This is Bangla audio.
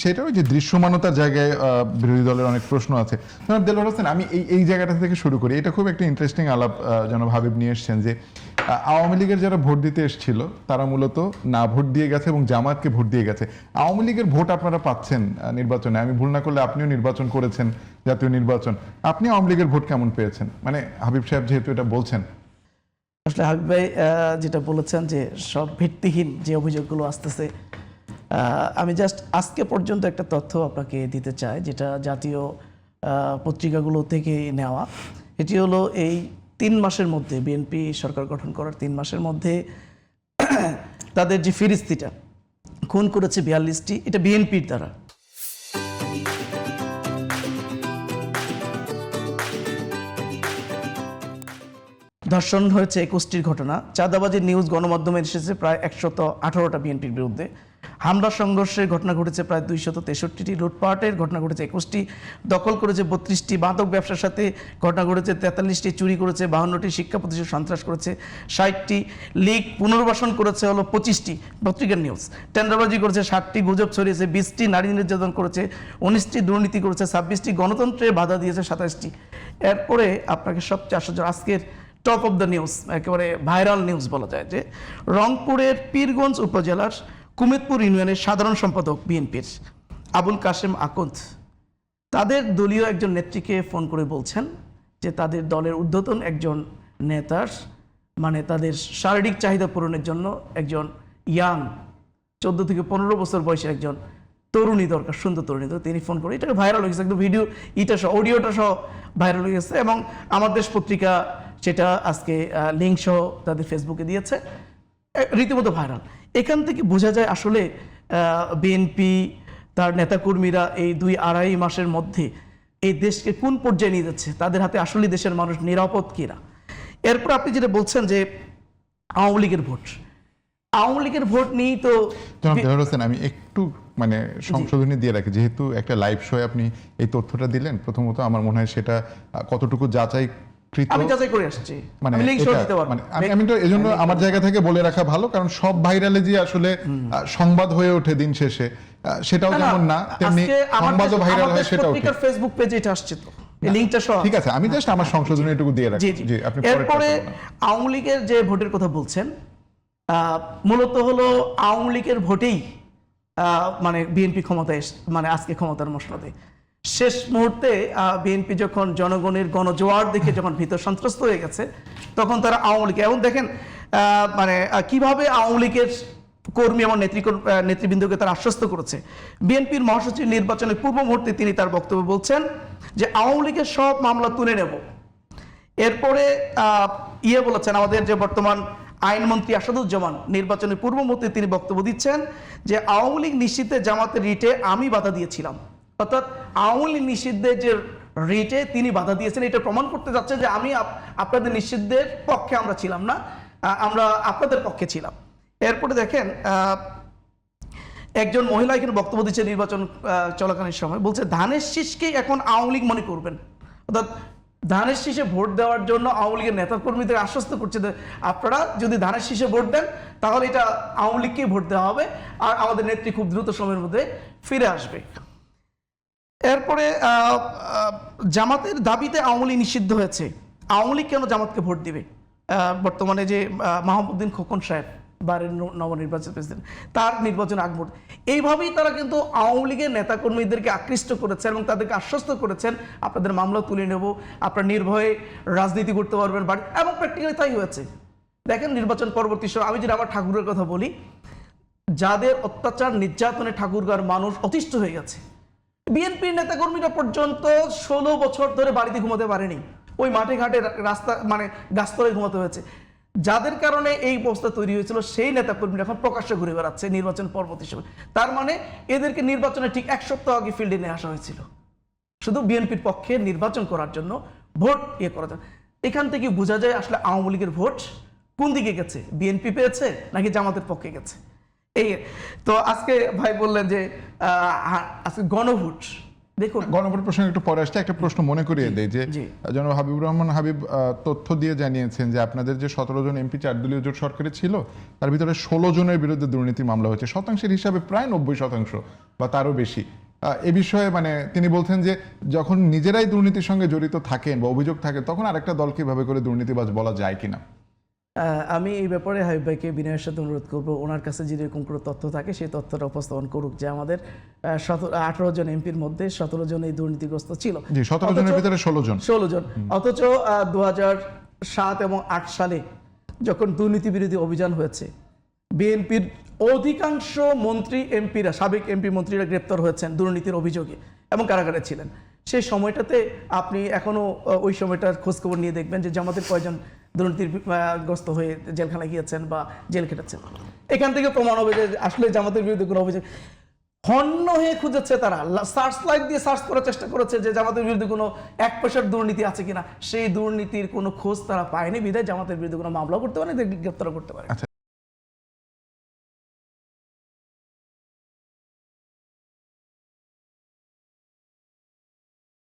সেটাও যে দৃশ্যমানতার জায়গায় বিরোধী দলের অনেক প্রশ্ন আছে। দেলোয়ার হোসেন, আমি এই জায়গাটা থেকে শুরু করি। এটা খুব একটা ইন্টারেস্টিং আলাপ জনাব হাবিব নিয়ে এসছেন যে আওয়ামী লীগের যারা ভোট দিতে এসেছিল তারা মূলত না ভোট দিয়ে গেছে এবং জামাতকে ভোট দিয়ে গেছে। আওয়ামী লীগের ভোট আপনারা পাচ্ছেন নির্বাচনে, আমি ভুল না করলে আপনিও নির্বাচন করেছেন, জাতীয় নির্বাচন, আপনি আওয়ামী লীগের ভোট কেমন পেয়েছেন? মানে হাবিব সাহেব যেহেতু এটা বলছেন। আসলে হাবিব ভাই যেটা বলেছেন যে সব ভিত্তিহীন যে অভিযোগগুলো আসতেছে, আমি জাস্ট আজকে পর্যন্ত একটা তথ্য আপনাকে দিতে চাই, যেটা জাতীয় পত্রিকাগুলো থেকে নেওয়া। এটি হলো এই 3 মাসের মধ্যে, বিএনপি সরকার গঠন করার 3 মাসের মধ্যে তাদের যে ফিরিস্তিটা খুন করেছে 42টি, এটা বিএনপির দ্বারা। ধর্ষণ হয়েছে 21টির ঘটনা, চাঁদাবাজির নিউজ গণমাধ্যমে এসেছে প্রায় 118টা বিএনপির বিরুদ্ধে, হামলা সংঘর্ষের ঘটনা ঘটেছে প্রায় 263টি, লুটপাটের ঘটনা ঘটেছে 21টি, দখল করেছে 32টি, মাদক ব্যবসার সাথে ঘটনা ঘটেছে 43টি, চুরি করেছে 52টি, শিক্ষা প্রতিষ্ঠান সন্ত্রাস করেছে 60টি, লীগ পুনর্বাসন করেছে হলো 25টি, পত্রিকার নিউজ, টেন্ডারবাজি করেছে 60টি, গুজব ছড়িয়েছে 20টি, নারী নির্যাতন করেছে 19টি, দুর্নীতি করেছে 26টি, গণতন্ত্রে বাধা দিয়েছে 27টি। এরপরে আপনাকে সবচেয়ে আশ্চর্য, আজকের টপ অফ দ্য নিউজ, একেবারে ভাইরাল নিউজ বলা যায়, যে রংপুরের পীরগঞ্জ উপজেলার কুমেদপুর ইউনিয়নের সাধারণ সম্পাদক বিএনপির আবুল কাশেম আকন্দ তাদের দলীয় একজন নেত্রীকে ফোন করে বলছেন যে তাদের দলের ঊর্ধ্বতন একজন নেতার, মানে তাদের শারীরিক চাহিদা পূরণের জন্য একজন ইয়াং 14 থেকে 15 বছর বয়সের একজন তরুণী দরকার, সুন্দর তরুণী। তো তিনি ফোন করে, এটা ভাইরাল হয়ে গেছে, একদম ভিডিও এটা সহ, অডিওটা সহ ভাইরাল হয়ে গেছে, এবং আমার দেশ পত্রিকা সেটা আজকে লিঙ্ক সহ তাদের ফেসবুকে দিয়েছে, রীতিমতো ভাইরাল। এখান থেকে বোঝা যায় আসলে বিএনপি তার নেতাকর্মীরা এই 2-2.5 মাসের মধ্যে এই দেশকে কোন পর্যায়ে নিয়ে যাচ্ছে, তাদের হাতে আসলে দেশের মানুষ নিরাপদ কিনা। এরপর আপনি যেটা বলছেন যে আওয়ামী লীগের ভোট নিয়েই তো দেলোয়ার হোসেন, আমি একটু মানে সংশোধনী দিয়ে রাখি, যেহেতু একটা লাইভ শো আপনি এই তথ্যটা দিলেন, প্রথমত আমার মনে হয় সেটা কতটুকু যাচাই আমি যাচাই করে আসছি, মানে আমি লিংক শো দিতে পারবো। আমি তো এজন্য আমার জায়গা থেকে বলে রাখা ভালো, কারণ সব ভাইরালে যে আসলে সংবাদ হয়ে ওঠে দিন শেষে, সেটাও যেমন না তেমনি সংবাদও ভাইরাল হয়, সেটাও ঠিক। ফেসবুক পেজে এটা আসছে, তো এই লিংকটা সহ ঠিক আছে, আমি জাস্ট আমার সংশোধনী এটুকু দিয়ে রাখি। জি, আপনি এরপরে আওয়ামী লীগের যে ভোটের কথা বলছেন, মূলত হলো আওয়ামী লীগের ভোটেই মানে বিএনপি ক্ষমতায়, মানে আজকে ক্ষমতার মসনদে শেষ মুহূর্তে বিএনপি যখন জনগণের গণজোয়ার দেখে যখন ভীত সন্ত্রস্ত হয়ে গেছে, তখন তারা আওয়ামী লীগ, এবং দেখেন মানে কিভাবে আওয়ামী লীগের কর্মী এবং নেতৃবৃন্দকে তারা আশ্বস্ত করেছে। বিএনপির মহাসচিব নির্বাচনের পূর্ব মুহূর্তে তিনি তার বক্তব্যে বলছেন যে আওয়ামী লীগের সব মামলা তুলে নেব। এরপরে বলেছেন আমাদের যে বর্তমান আইনমন্ত্রী আসাদুজ্জামান, নির্বাচনের পূর্ব মুহূর্তে তিনি বক্তব্য দিচ্ছেন যে আওয়ামী লীগ নিষিদ্ধে জামাতের রিটে আমি বাধা দিয়েছিলাম, অর্থাৎ আওয়ামী লীগ নিষিদ্ধের যে রিটে তিনি বাধা দিয়েছেন, এটা প্রমাণ করতে যাচ্ছে যে আমি আপনাদের নিষিদ্ধের পক্ষে আমরা ছিলাম না, আমরা আপনাদের পক্ষে ছিলাম। এরপরে দেখেন একজন মহিলা এখানে বক্তব্য দিচ্ছে নির্বাচন চলাকালীন সময়, বলছে ধানের শীষকেই এখন আওয়ামী লীগ মনে করবেন, অর্থাৎ ধানের শীষে ভোট দেওয়ার জন্য আওয়ামী লীগের নেতা কর্মীদের আশ্বস্ত করছে যে আপনারা যদি ধানের শীষে ভোট দেন তাহলে এটা আওয়ামী লীগকেই ভোট দেওয়া হবে, আর আমাদের নেত্রী খুব দ্রুত সময়ের মধ্যে ফিরে আসবে। এরপরে জামাতের দাবিতে আওয়ামী লীগ নিষিদ্ধ হয়েছে, আওয়ামী লীগ কেন জামাতকে ভোট দিবে? বর্তমানে যে মাহমুদ্দিন খোকন সাহেব, বারের নবনির্বাচিত প্রেসিডেন্ট, তার নির্বাচন আগ মুহূর্তে এইভাবেই তারা কিন্তু আওয়ামী লীগের নেতাকর্মীদেরকে আকৃষ্ট করেছেন এবং তাদেরকে আশ্বস্ত করেছেন আপনাদের মামলা তুলে নেব, আপনারা নির্ভয়ে রাজনীতি করতে পারবেন বাড়ি, এবং প্র্যাকটিক্যালি তাই হয়েছে। দেখেন নির্বাচন পরবর্তী সময়, আমি যদি আবার ঠাকুরের কথা বলি, যাদের অত্যাচার নির্যাতনে ঠাকুরগাঁর মানুষ অতিষ্ঠ হয়ে গেছে, বিএনপির নেতাকর্মীরা পর্যন্ত 16 বছর ধরে বাড়িতে ঘুমাতে পারেনি, ওই মাঠে ঘাটে রাস্তা মানে গাছতলায় ঘুমাতে হয়েছে। যাদের কারণে এই অবস্থা তৈরি হয়েছিল, সেই নেতাকর্মীরা এখন প্রকাশ্যে ঘুরে বেড়াচ্ছে নির্বাচন পরবর্তী সময়। তার মানে এদেরকে নির্বাচনে ঠিক 1 সপ্তাহ আগে ফিল্ডে নিয়ে আসা হয়েছিল, শুধু বিএনপির পক্ষে নির্বাচন করার জন্য, ভোট করার জন্য। এখান থেকে বোঝা যায় আসলে আওয়ামী লীগের ভোট কোন দিকে গেছে, বিএনপি পেয়েছে নাকি জামাতের পক্ষে গেছে। এই তো আজকে ভাই বললেন যে আজকে গণভোট, দেখুন গণভোট প্রসঙ্গে একটু পরে আসছে, একটা প্রশ্ন মনে করিয়ে দেয় যে জি। জনাব হাবিবুর রহমান হাবিব তথ্য দিয়ে জানিয়েছেন যে আপনাদের যে 17 জন এমপি 4 দলীয় জোট সরকারে ছিল তার ভিতরে 16 জনের বিরুদ্ধে দুর্নীতির মামলা হয়েছে, শতাংশের হিসাবে প্রায় 90% বা তারও বেশি। এ বিষয়ে মানে তিনি বলছেন যে যখন নিজেরাই দুর্নীতির সঙ্গে জড়িত থাকেন বা অভিযোগ থাকে তখন আরেকটা দলকে এভাবে করে দুর্নীতিবাজ বলা যায় কিনা? আমি এই ব্যাপারে হাবিব ভাইকে বিনয়ের সাথে অনুরোধ করবো, ওনার কাছে যদি এরকম কোনো তথ্য থাকে সেই তথ্যটা উপস্থাপন করুক যে আমাদের 18 জন এমপির মধ্যে 17 জন এই দুর্নীতিগ্রস্ত ছিল। জি, 17 জনের ভিতরে 16 জন। অথচ 2007 এবং 8 সালে যখন দুর্নীতি বিরোধী অভিযান হয়েছে, বিএনপির অধিকাংশ মন্ত্রী এমপিরা, সাবেক এমপি মন্ত্রীরা গ্রেপ্তার হয়েছেন দুর্নীতির অভিযোগে এবং কারাগারে ছিলেন। সেই সময়টাতে আপনি এখনো ওই সময়টার খোঁজখবর নিয়ে দেখবেন যে জামাতের কয়জন দুর্নীতির গ্রস্ত হয়ে জেলখানায় গিয়েছেন বা জেল কেটেছেন। এখান থেকে প্রমাণ হবে যে আসলে জামাতের বিরুদ্ধে কোনো অভিযোগ হন্য হয়ে খুঁজেছে, তারা সার্চ লাইট দিয়ে সার্চ করার চেষ্টা করেছে যে জামাতের বিরুদ্ধে কোনো 1 পয়সার দুর্নীতি আছে কিনা। সেই দুর্নীতির কোনো খোঁজ তারা পায়নি, বিধায় জামাতের বিরুদ্ধে কোনো মামলা করতে পারে, গ্রেপ্তার করতে পারে।